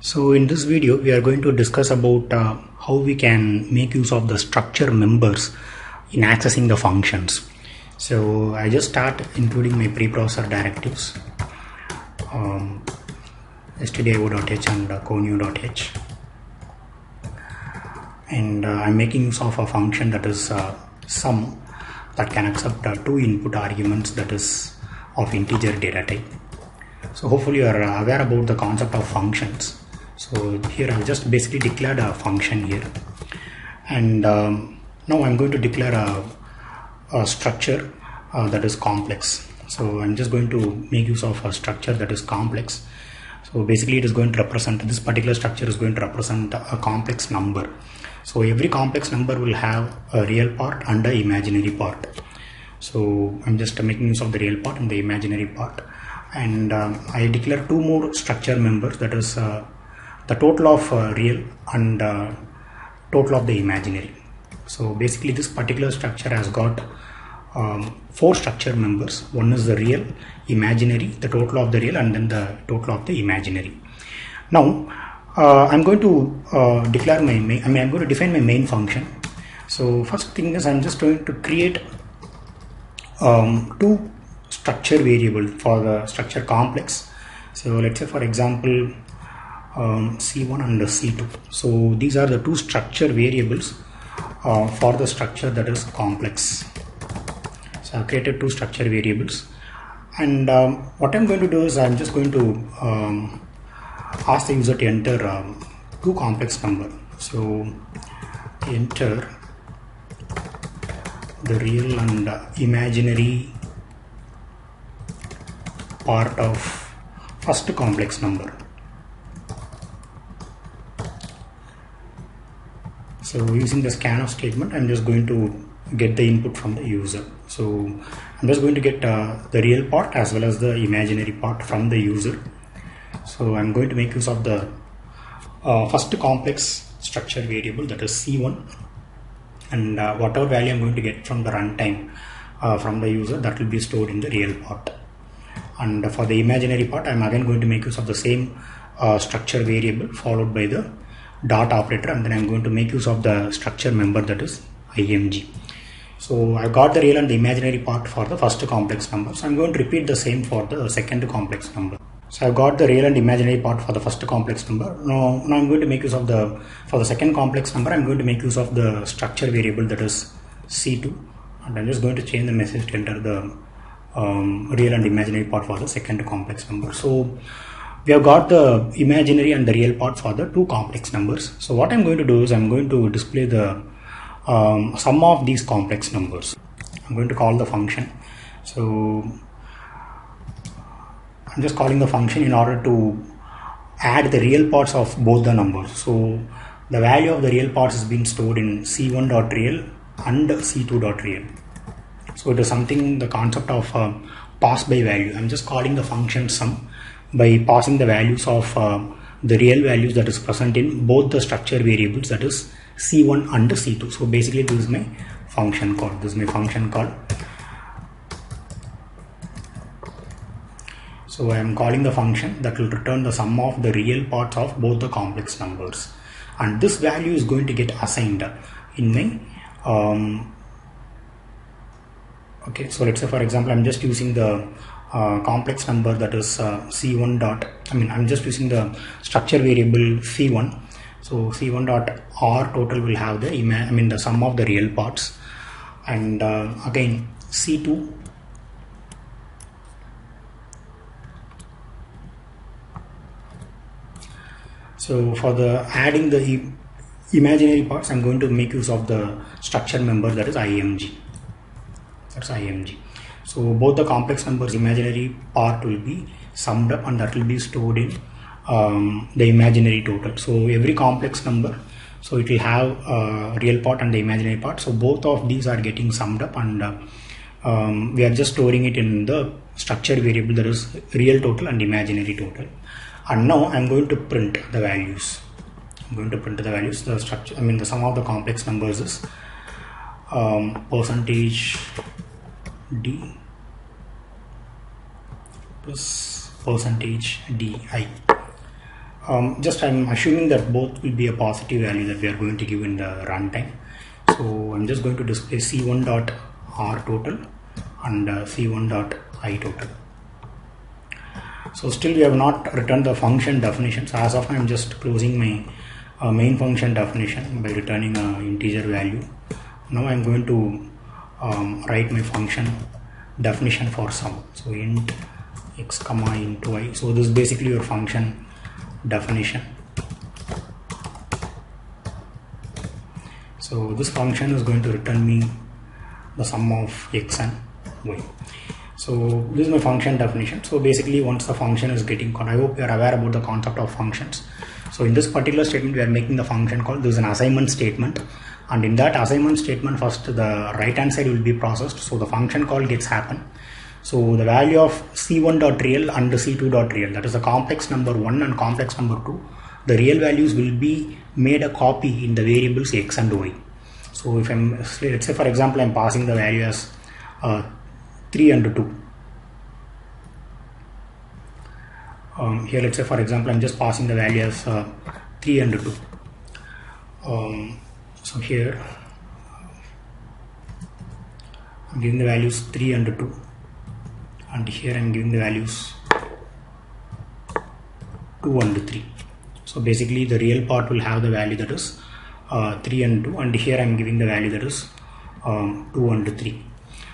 So in this video we are going to discuss about how we can make use of the structure members in accessing the functions. So I just start including my preprocessor directives, stdio.h and connew.h, and I'm making use of a function that is sum that can accept two input arguments, that is of integer data type. So hopefully you are aware about the concept of functions. So here I've just basically declared a function here, and now I'm going to declare a structure that is complex. So I'm just going to make use of a structure that is complex. So basically it is going to represent, this particular structure is going to represent a complex number. So every complex number will have a real part and an imaginary part. So I'm just making use of the real part and the imaginary part, and I declare two more structure members, that is the total of real and total of the imaginary. So basically this particular structure has got four structure members. One is the real, imaginary, the total of the real, and then the total of the imaginary. Now I'm going to declare my main, I'm going to define my main function. So first thing is I'm just going to create two structure variables for the structure complex. So let's say for example C1 and C2. So these are the two structure variables for the structure that is complex. So I've created two structure variables, and what I'm going to do is I'm just going to ask the user to enter two complex number. So enter the real and imaginary part of first complex number. So using the scanf statement, I'm just going to get the input from the user. So I'm just going to get the real part as well as the imaginary part from the user. So I'm going to make use of the first complex structure variable, that is C1, and whatever value I'm going to get from the runtime from the user, that will be stored in the real part. And for the imaginary part, I'm again going to make use of the same structure variable followed by the dot operator, and then I'm going to make use of the structure member, that is img. So I've got the real and the imaginary part for the first complex number. So I'm going to repeat the same for the second complex number. So I've got the real and imaginary part for the first complex number. Now I'm going to make use of for the second complex number, I'm going to make use of the structure variable, that is C2, and I'm just going to change the message to enter the real and imaginary part for the second complex number. So we have got the imaginary and the real part for the two complex numbers. So what I'm going to do is I'm going to display the sum of these complex numbers. I'm going to call the function. So I'm just calling the function in order to add the real parts of both the numbers. So the value of the real parts is being stored in c1.real and c2.real. So it is something, the concept of pass by value. I'm just calling the function sum by passing the values of the real values that is present in both the structure variables, that is C1 and C2. So basically this is my function call. This is my function call. So I am calling the function that will return the sum of the real parts of both the complex numbers, and this value is going to get assigned in my okay. So let's say for example I'm just using the complex number, that is C1 dot, I'm just using the structure variable C1. So C1 dot R total will have the the sum of the real parts, and again C2 so for the adding the imaginary parts, I'm going to make use of the structure member, that is img. That's img. So both the complex numbers imaginary part will be summed up, and that will be stored in the imaginary total. So every complex number, so it will have real part and the imaginary part. So both of these are getting summed up, and we are just storing it in the structure variable, that is real total and imaginary total. And now I'm going to print the values. I'm going to print the values. The structure, the sum of the complex numbers is percentage d plus percentage di. Just I'm assuming that both will be a positive value that we are going to give in the runtime. So I'm just going to display c1.rtotal and c1.itotal. So still we have not returned the function definition. So as of now I'm just closing my main function definition by returning an integer value. Now I'm going to write my function definition for sum. So int x comma int y. So this is basically your function definition. So this function is going to return me the sum of x and y. So this is my function definition. So basically once the function is getting called, I hope you are aware about the concept of functions. So in this particular statement we are making the function call. This is an assignment statement, and in that assignment statement first the right hand side will be processed. So the function call gets happen. So the value of c1.real and c2.real, that is the complex number 1 and complex number 2, the real values will be made a copy in the variables x and y. So if let's say for example I'm passing the value as 3 and 2. Here let's say for example I'm just passing the value as 3 and 2. So here I'm giving the values 3 and 2, and here I'm giving the values 2 and 3. So basically the real part will have the value that is 3 and 2, and here I'm giving the value that is 2 and 3.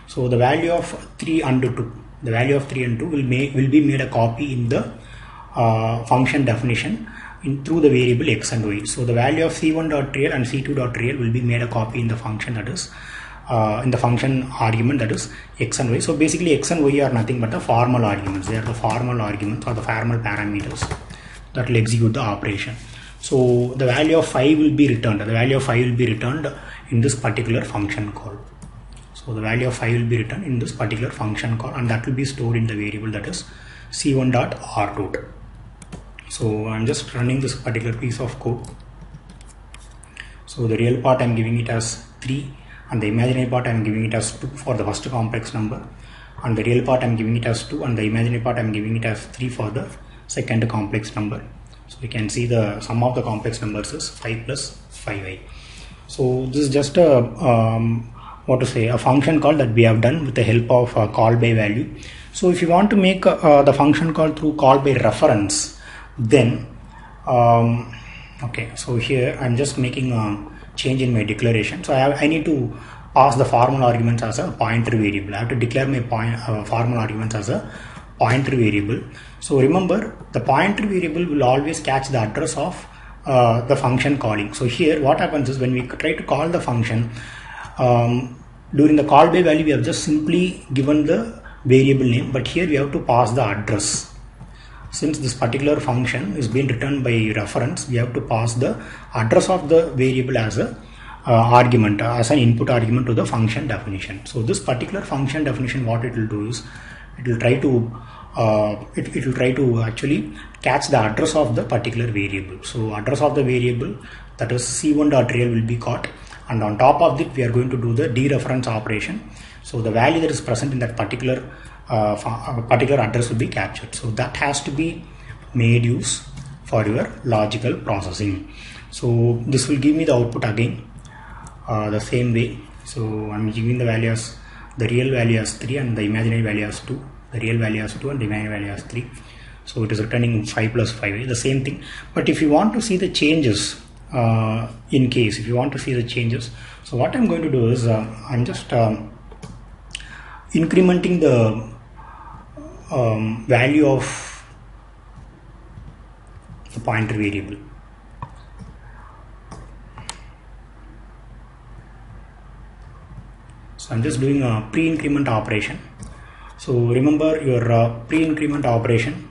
So the value of 3 and 2, the value of 3 and 2 will be made a copy in the function definition through the variable x and y. So the value of c1.real and c2.real will be made a copy in the function, that is in the function argument, that is x and y. So basically x and y are nothing but the formal arguments. They are the formal arguments or the formal parameters that will execute the operation. So the value of 5 will be returned. The value of 5 will be returned in this particular function call. So the value of 5 will be returned in this particular function call, and that will be stored in the variable that is c1.rtotal. So I'm just running this particular piece of code. So the real part I'm giving it as 3, and the imaginary part I'm giving it as 2 for the first complex number, and the real part I'm giving it as 2, and the imaginary part I'm giving it as 3 for the second complex number. So you can see the sum of the complex numbers is 5 plus 5i. So this is just a function call that we have done with the help of call by value. So if you want to make the function call through call by reference, then okay, so here I'm just making a change in my declaration. So I need to pass the formal arguments as a pointer variable. I have to declare my formal arguments as a pointer variable. So remember, the pointer variable will always catch the address of the function calling. So here what happens is when we try to call the function, during the call by value we have just simply given the variable name, but here we have to pass the address. Since this particular function is being returned by reference, we have to pass the address of the variable as a argument, as an input argument to the function definition. So this particular function definition, what it will do is it will try to actually catch the address of the particular variable. So address of the variable, that is c1.real, will be caught, and on top of it we are going to do the dereference operation. So the value that is present in that particular address will be captured. So that has to be made use for your logical processing. So this will give me the output again the same way. So I'm giving the value as the real value as 3 and the imaginary value as 2. The real value as 2 and the imaginary value as 3. So it is returning 5 plus 5, the same thing. But if you want to see the changes, if you want to see the changes, so what I'm going to do is I'm just incrementing the value of the pointer variable. So I'm just doing a pre-increment operation. So remember your pre-increment operation,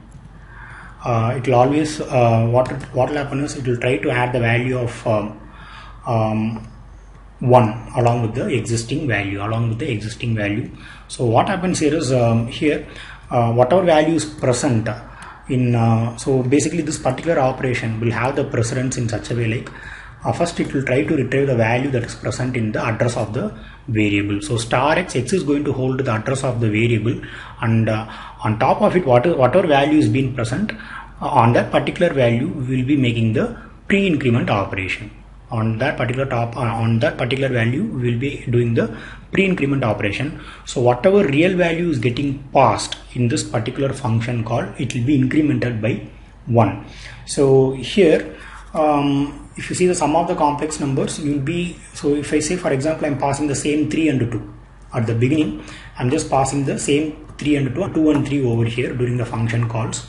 it will always what will happen is it will try to add the value of 1 along with the existing value. So what happens here is whatever value is present in so basically this particular operation will have the precedence in such a way, like first it will try to retrieve the value that is present in the address of the variable. So star x is going to hold the address of the variable, and on top of it whatever value is being present, on that particular value we will be making the pre-increment operation. On that particular value we will be doing the pre-increment operation. So whatever real value is getting passed in this particular function call, it will be incremented by 1. So here if you see the sum of the complex numbers, you will be, so if I say for example I'm passing the same 3 and 2 at the beginning, I'm just passing the same 3 and 2 and 3 over here during the function calls.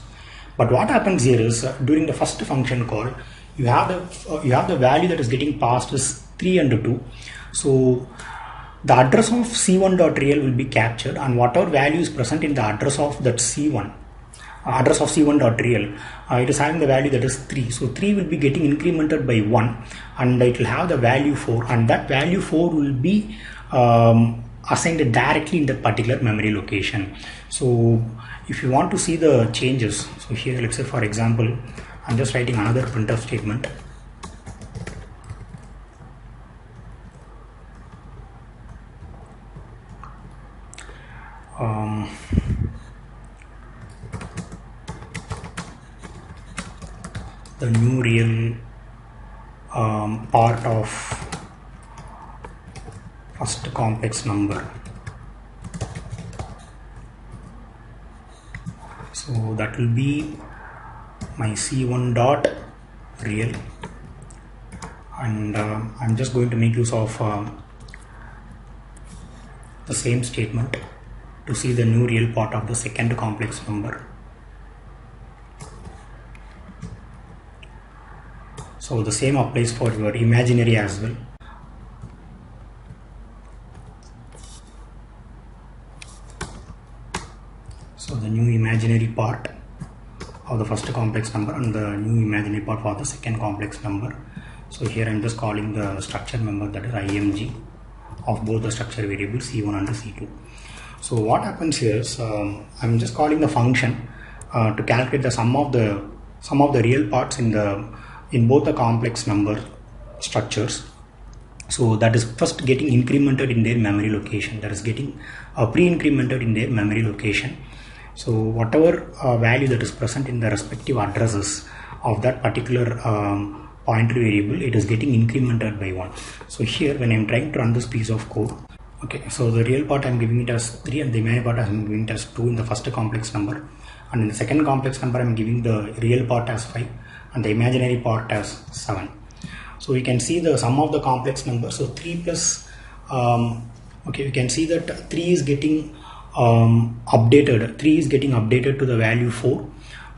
But what happens here is during the first function call, you have the value that is getting passed is 3 and 2. So the address of c1.real will be captured, and whatever value is present in the address of that c1, address of c1.real, it is having the value that is 3. So 3 will be getting incremented by 1, and it will have the value 4, and that value 4 will be assigned directly in that particular memory location. So if you want to see the changes, so here let's say for example I'm just writing another printf statement. The new real part of first complex number. So that will be my c1 dot real, and I'm just going to make use of the same statement to see the new real part of the second complex number. So the same applies for your imaginary as well. So the new imaginary part of the first complex number and the new imaginary part for the second complex number. So here I'm just calling the structure member, that is img, of both the structure variables c1 and c2. So what happens here is I'm just calling the function to calculate the sum of the real parts in both the complex number structures. So that is first getting incremented in their memory location, that is getting pre-incremented in their memory location. So whatever value that is present in the respective addresses of that particular pointer variable, it is getting incremented by 1. So here when I'm trying to run this piece of code, okay, so the real part I'm giving it as 3 and the imaginary part I'm giving it as 2 in the first complex number, and in the second complex number I'm giving the real part as 5 and the imaginary part as 7. So we can see the sum of the complex numbers. So 3 plus okay, we can see that 3 is getting updated. 3 is getting updated to the value 4,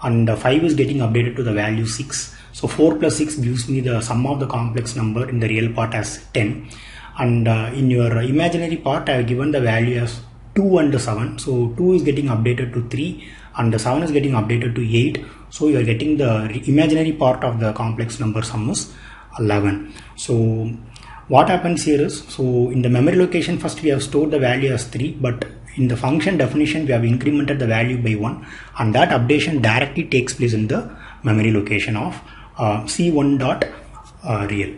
and 5 is getting updated to the value 6. So 4 plus 6 gives me the sum of the complex number in the real part as 10, and in your imaginary part I have given the value as 2 and 7. So 2 is getting updated to 3 and the 7 is getting updated to 8. So you are getting the imaginary part of the complex number sum is 11. So what happens here is, so in the memory location first we have stored the value as 3, but in the function definition we have incremented the value by 1, and that updation directly takes place in the memory location of c1 dot real.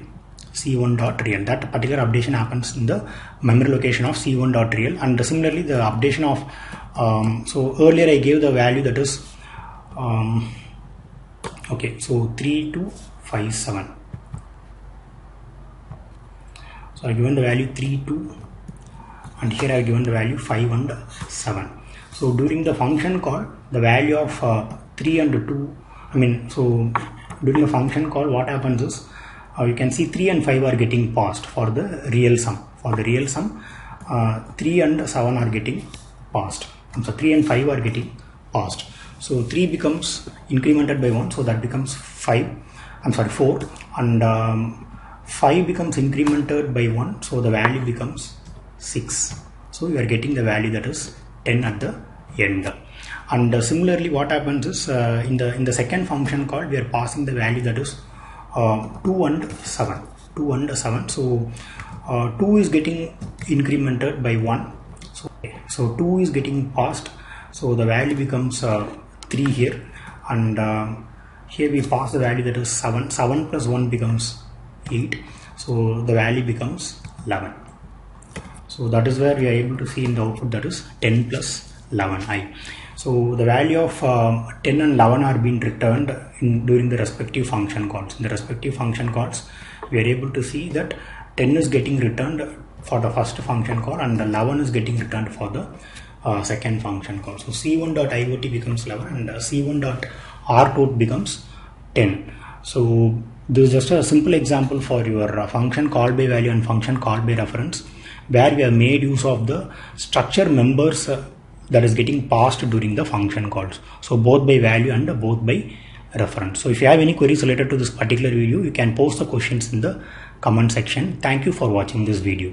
c1 dot real, that particular updation happens in the memory location of c1 dot real. And similarly the updation of so earlier I gave the value that is okay, so 3 to 5 7. So I have given the value 3 2, and here I have given the value 5 and 7. So during the function call, the value of 3 and 2, so during the function call what happens is you can see 3 and 5 are getting passed for the real sum. For the real sum 3 and 7 are getting passed. So 3 and 5 are getting passed. So 3 becomes incremented by 1, so that becomes 4, and 5 becomes incremented by 1, so the value becomes 6. So you are getting the value that is 10 at the end. And similarly what happens is in the second function call we are passing the value that is 2 and 7. So 2 is getting incremented by 1, so 2 is getting passed, so the value becomes 3 here, and here we pass the value that is 7 plus 1 becomes 8, so the value becomes 11. So that is where we are able to see in the output that is 10 plus 11i. So the value of 10 and 11 are being returned during the respective function calls. In the respective function calls, we are able to see that 10 is getting returned for the first function call and the 11 is getting returned for the second function call. So c1.iot becomes 11 and c1.rtot becomes 10. So this is just a simple example for your function call by value and function call by reference, where we have made use of the structure members that is getting passed during the function calls. So both by value and both by reference. So if you have any queries related to this particular video, you can post the questions in the comment section. Thank you for watching this video.